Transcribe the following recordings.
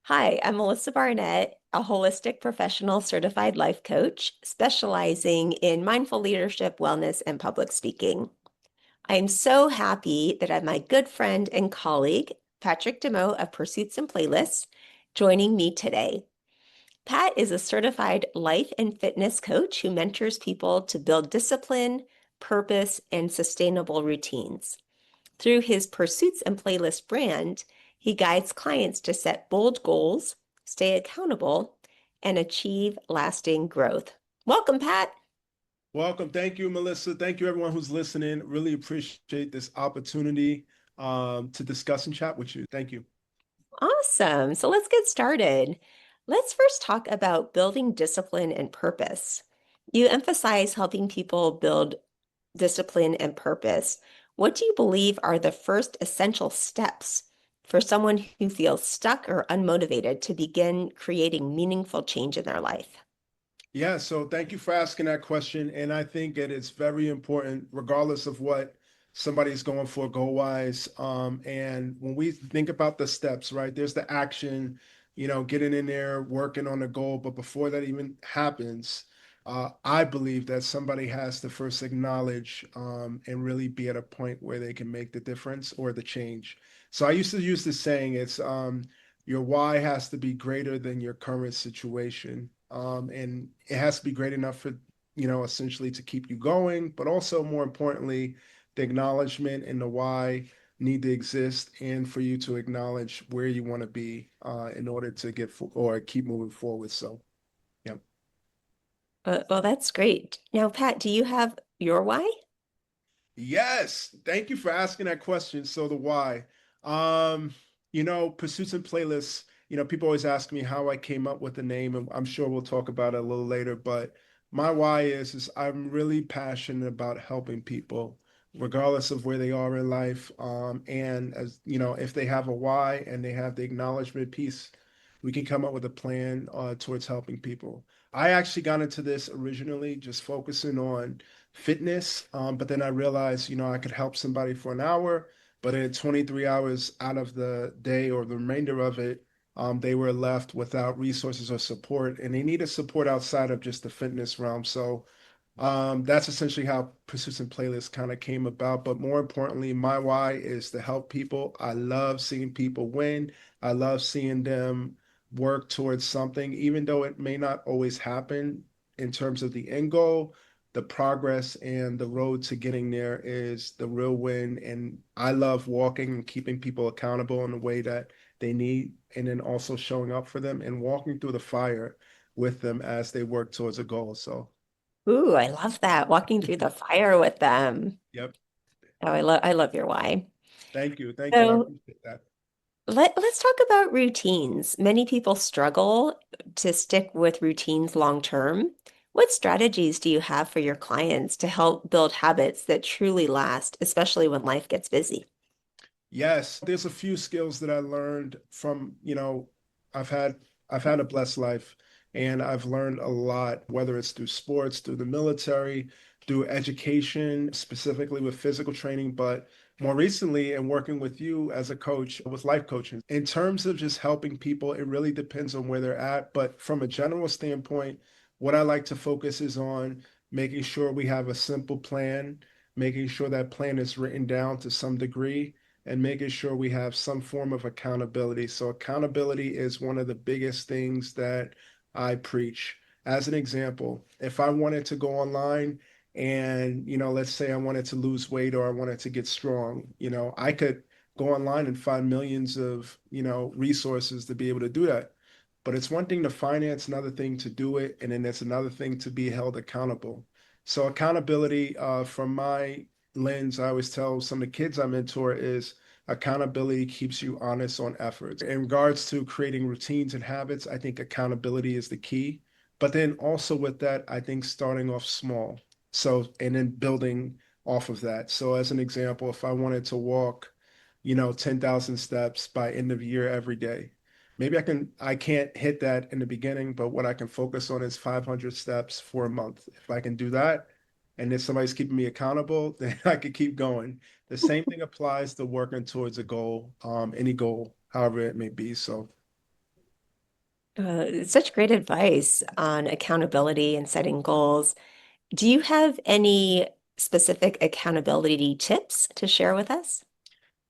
Hi, I'm Melissa Barnett, a holistic professional certified life coach specializing in mindful leadership, wellness, and public speaking. I am so happy that I have my good friend and colleague, Patrick Dimoh of Pursuits and Playlists, joining me today. Pat is a certified life and fitness coach who mentors people to build discipline, purpose, and sustainable routines. Through his Pursuits and Playlist brand, he guides clients to set bold goals, stay accountable, and achieve lasting growth. Welcome, Pat. Welcome. Thank you, Melissa. Thank you, everyone who's listening. Really appreciate this opportunity to discuss and chat with you. Thank you. Awesome. So let's get started. Let's first talk about building discipline and purpose. You emphasize helping people build discipline and purpose. What do you believe are the first essential steps for someone who feels stuck or unmotivated to begin creating meaningful change in their life? Yeah, so thank you for asking that question. And I think it is very important, regardless of what somebody's going for goal-wise. And when we think about the steps, right, there's the action, getting in there, working on the goal. But before that even happens, I believe that somebody has to first acknowledge and really be at a point where they can make the difference or the change. So I used to use this saying, it's your why has to be greater than your current situation. And it has to be great enough for, essentially to keep you going, but also more importantly, the acknowledgement and the why need to exist and for you to acknowledge where you want to be in order to or keep moving forward. So, yeah. Well, that's great. Now, Pat, do you have your why? Yes, thank you for asking that question. So the why. Um, Pursuits and Playlists, people always ask me how I came up with the name, and I'm sure we'll talk about it a little later, but my why is I'm really passionate about helping people, regardless of where they are in life. And as if they have a why and they have the acknowledgement piece, we can come up with a plan towards helping people. I actually got into this originally just focusing on fitness. But then I realized, I could help somebody for an hour, but in 23 hours out of the day or the remainder of it, they were left without resources or support, and they needed support outside of just the fitness realm. So that's essentially how Pursuits and Playlists kind of came about. But more importantly, my why is to help people. I love seeing people win. I love seeing them work towards something, even though it may not always happen in terms of the end goal. The progress and the road to getting there is the real win. And I love walking and keeping people accountable in the way that they need, and then also showing up for them and walking through the fire with them as they work towards a goal. So, Ooh, I love that. Walking through the fire with them. yep. Oh, I love your why. Thank you. Thank you. I So appreciate that. let's talk about routines. Many people struggle to stick with routines long term. What strategies do you have for your clients to help build habits that truly last, especially when life gets busy? Yes, there's a few skills that I learned from, I've had I've had a blessed life and I've learned a lot, whether it's through sports, through the military, through education, specifically with physical training, but more recently in working with you as a coach with life coaching. In terms of just helping people, it really depends on where they're at, but from a general standpoint, what I like to focus is on making sure we have a simple plan, making sure that plan is written down to some degree and making sure we have some form of accountability. So, accountability is one of the biggest things that I preach. As an example, if I wanted to go online and, let's say I wanted to lose weight or I wanted to get strong, I could go online and find millions of, resources to be able to do that. But it's one thing to finance, another thing to do it, and then it's another thing to be held accountable. So accountability, from my lens, I always tell some of the kids I mentor is accountability keeps you honest on efforts. In regards to creating routines and habits, I think accountability is the key. But then also with that, I think starting off small. So, and then building off of that. So as an example, if I wanted to walk, 10,000 steps by end of year every day, maybe I can't hit that in the beginning, but what I can focus on is 500 steps for a month. If I can do that, and if somebody's keeping me accountable, then I can keep going. The same thing applies to working towards a goal, any goal, however it may be. So, Such great advice on accountability and setting goals. Do you have any specific accountability tips to share with us?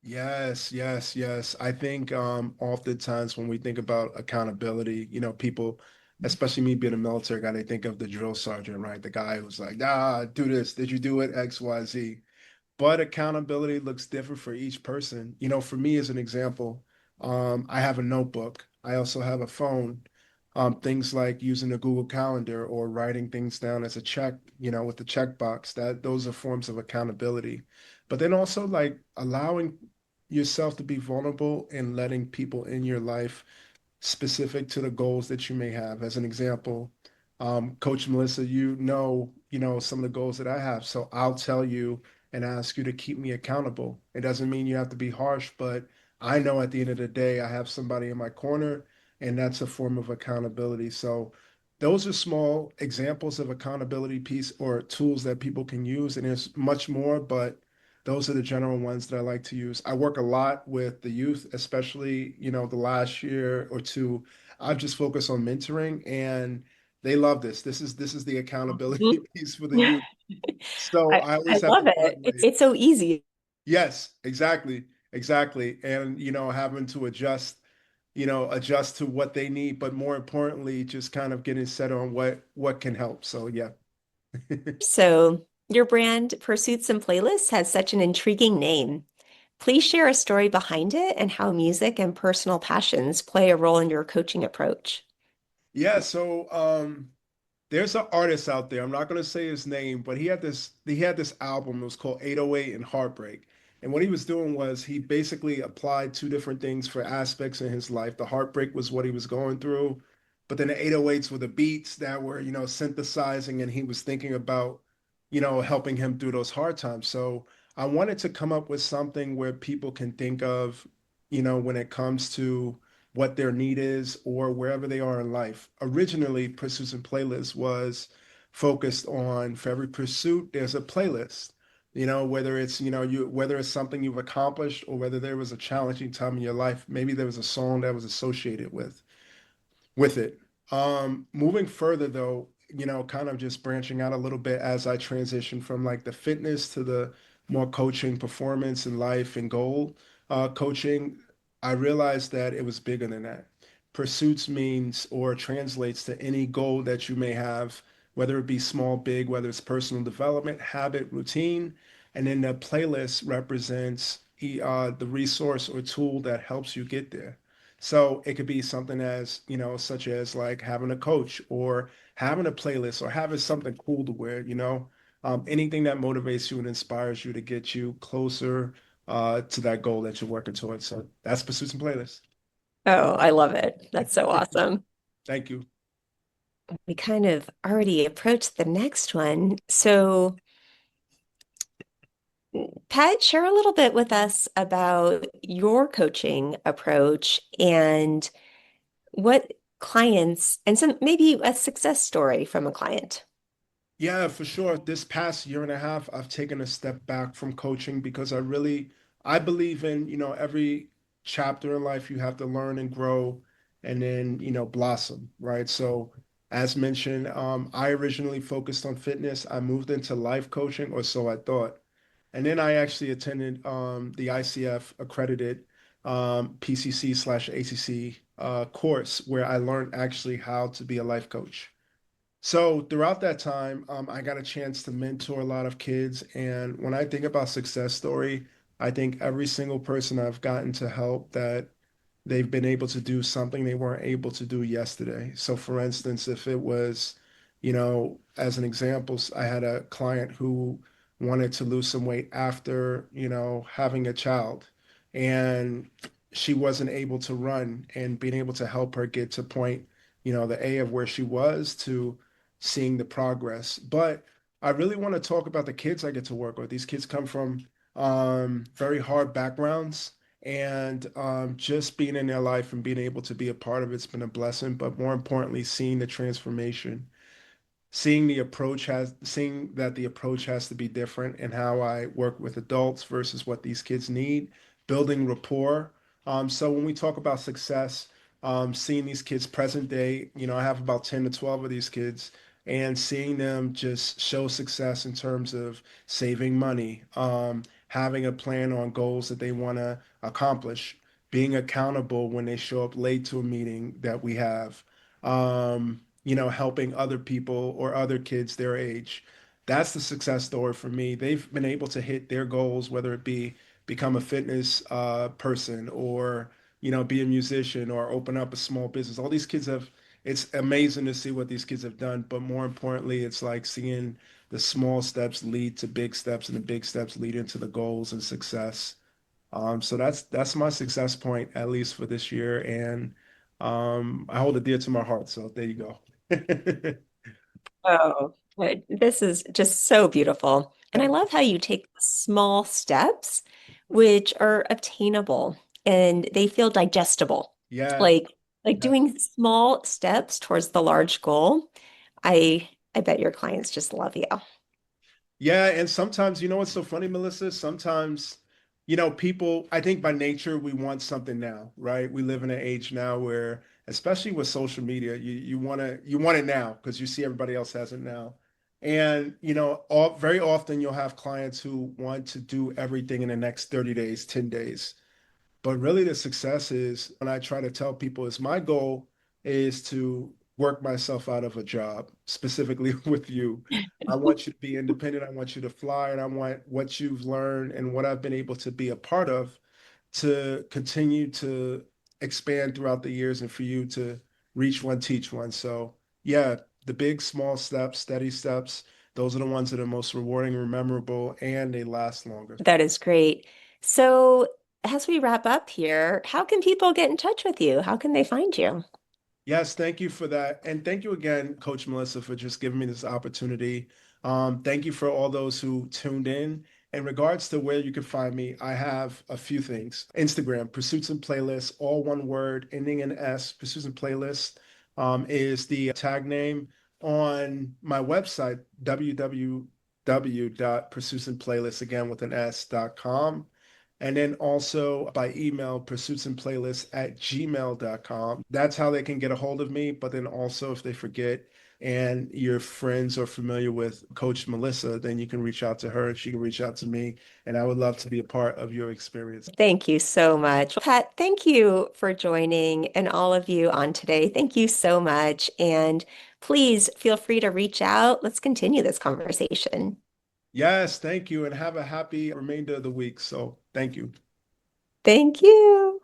Yes, yes, yes. I think oftentimes when we think about accountability, people, especially me being a military guy, they think of the drill sergeant, right? The guy who's like, do this. Did you do it? X, Y, Z. But accountability looks different for each person. For me, as an example, I have a notebook. I also have a phone. Things like using a Google Calendar or writing things down as a check, with the checkbox, that those are forms of accountability. But then also like allowing yourself to be vulnerable and letting people in your life specific to the goals that you may have. As an example, Coach Melissa, some of the goals that I have. So I'll tell you and ask you to keep me accountable. It doesn't mean you have to be harsh, but I know at the end of the day, I have somebody in my corner, and that's a form of accountability. So those are small examples of accountability piece or tools that people can use, and there's much more, but those are the general ones that I like to use. I work a lot with the youth, especially, the last year or two. I've just focused on mentoring and they love this. This is the accountability Mhm. piece for the youth. So I I always have to love it. translate. It's so easy. Yes, exactly. Exactly. And having to adjust to what they need, but more importantly, just kind of getting set on what can help. So yeah. So, your brand, Pursuits and Playlists, has such an intriguing name. Please share a story behind it and how music and personal passions play a role in your coaching approach. Yeah, so there's an artist out there. I'm not going to say his name, but he had this album. It was called 808 and Heartbreak. And what he was doing was he basically applied two different things for aspects in his life. The heartbreak was what he was going through, but then the 808s were the beats that were, synthesizing and he was thinking about, helping him through those hard times. So I wanted to come up with something where people can think of, when it comes to what their need is or wherever they are in life. Originally, Pursuits and Playlists was focused on for every pursuit, there's a playlist. Whether it's, whether it's something you've accomplished or whether there was a challenging time in your life, maybe there was a song that was associated with it. Moving further though, kind of just branching out a little bit as I transition from like the fitness to the more coaching, performance and life and goal coaching, I realized that it was bigger than that. Pursuits means or translates to any goal that you may have, whether it be small, big, whether it's personal development, habit, routine. And then the playlist represents the resource or tool that helps you get there. So it could be something as, such as like having a coach or having a playlist or having something cool to wear, anything that motivates you and inspires you to get you closer to that goal that you're working towards. So that's Pursuits and Playlists. Oh, I love it. That's so awesome. Thank you. We kind of already approached the next one. So, Pat, share a little bit with us about your coaching approach and what clients and some maybe a success story from a client. Yeah, for sure. This past year and a half, I've taken a step back from coaching because I believe in, every chapter in life you have to learn and grow and then, blossom, right? So as mentioned, I originally focused on fitness. I moved into life coaching, or so I thought. And then I actually attended the ICF accredited PCC/ACC course where I learned actually how to be a life coach. So throughout that time, I got a chance to mentor a lot of kids. And when I think about success story, I think every single person I've gotten to help that they've been able to do something they weren't able to do yesterday. So for instance, if it was, as an example, I had a client who wanted to lose some weight after, having a child. And she wasn't able to run and being able to help her get to point, the A of where she was to seeing the progress. But I really want to talk about the kids I get to work with. These kids come from very hard backgrounds, and just being in their life and being able to be a part of it's been a blessing. But more importantly, seeing the transformation, seeing that the approach has to be different and how I work with adults versus what these kids need, building rapport. So when we talk about success, seeing these kids present day, I have about 10 to 12 of these kids, and seeing them just show success in terms of saving money, having a plan on goals that they want to accomplish, being accountable when they show up late to a meeting that we have, helping other people or other kids their age. That's the success story for me. They've been able to hit their goals, whether it be become a fitness person or be a musician or open up a small business. All these kids have, it's amazing to see what these kids have done. But more importantly, it's like seeing the small steps lead to big steps and the big steps lead into the goals and success. So that's my success point, at least for this year. And I hold it dear to my heart. So there you go. Oh, good. This is just so beautiful. And I love how you take small steps, which are obtainable and they feel digestible. Yeah. Like like Yeah. doing small steps towards the large goal. I bet your clients just love you. Yeah, and sometimes, what's so funny, Melissa? Sometimes, people, I think by nature we want something now, right? We live in an age now where, especially with social media, you want it now because you see everybody else has it now. And, very often you'll have clients who want to do everything in the next 30 days, 10 days. But really, the success is when I try to tell people is my goal is to work myself out of a job, specifically with you. I want you to be independent. I want you to fly, and I want what you've learned and what I've been able to be a part of to continue to expand throughout the years and for you to reach one, teach one. So, yeah, the big, small steps, steady steps, those are the ones that are most rewarding and memorable, and they last longer. That is great. So, as we wrap up here, how can people get in touch with you? How can they find you? Yes, thank you for that. And thank you again, Coach Melissa, for just giving me this opportunity. Thank you for all those who tuned in. In regards to where you can find me, I have a few things. Instagram, Pursuits and Playlists, all one word, ending in S, Pursuits and Playlists is the tag name. On my website, www.pursuitsandplaylists, again with an S.com. And then also by email, pursuitsandplaylists@gmail.com. That's how they can get a hold of me. But then also, if they forget and your friends are familiar with Coach Melissa, then you can reach out to her and she can reach out to me. And I would love to be a part of your experience. Thank you so much. Pat, thank you for joining and all of you on today. Thank you so much. And please feel free to reach out. Let's continue this conversation. Yes, thank you. And have a happy remainder of the week. So thank you. Thank you.